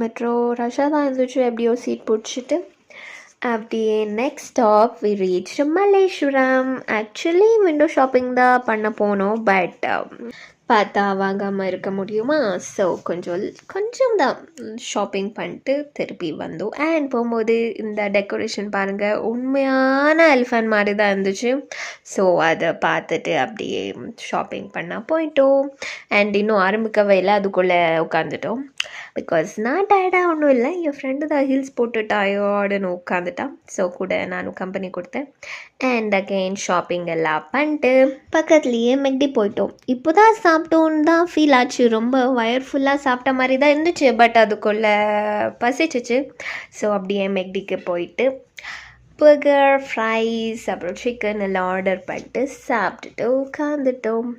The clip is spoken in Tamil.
மெட்ரோ ரஷ்ஷாக தான் இருந்துச்சு. எப்படியோ சீட் பிடிச்சிட்டு அப்படியே next stop we reach Malleswaram. Actually window shopping தான் பண்ண போனோம். பட் பார்த்தா வாங்காமல் இருக்க முடியுமா? ஸோ கொஞ்சம் தான் ஷாப்பிங் பண்ணிட்டு திருப்பி வந்தோம். அண்ட் போகும்போது இந்த டெக்கரேஷன் பாருங்கள், உண்மையான எலிஃபண்ட் மாதிரி தான் இருந்துச்சு. ஸோ அதை பார்த்துட்டு அப்படியே ஷாப்பிங் பண்ண போயிட்டோம். அண்ட் இன்னும் ஆரம்பிக்கவே இல்லை, அதுக்குள்ளே உட்காந்துட்டோம். பிகாஸ் நான் டயர்டாக ஒன்றும் இல்லை, என் ஃப்ரெண்டு தான் ஹீல்ஸ் போட்டு டயர்டுன்னு உட்காந்துட்டான். ஸோ கூட நானும் கம்பெனி கொடுத்தேன். அண்ட் அகெயின் ஷாப்பிங் எல்லாம் பண்ணிட்டு பக்கத்துலேயே மெக்டி போயிட்டோம். இப்போ தான் சாப்பிட்டோன்னு தான் ஃபீல் ஆச்சு. ரொம்ப வயர் ஃபுல்லாக சாப்பிட்ட மாதிரி தான் இருந்துச்சு. பட் அதுக்குள்ளே பசிச்சிச்சு. ஸோ அப்படியே மெக்டிக்கு போயிட்டு பர்கர், ஃப்ரைஸ், அப்புறம் சிக்கன் எல்லாம் ஆர்டர் பண்ணிட்டு சாப்பிட்டுட்டு உட்காந்துட்டோம்.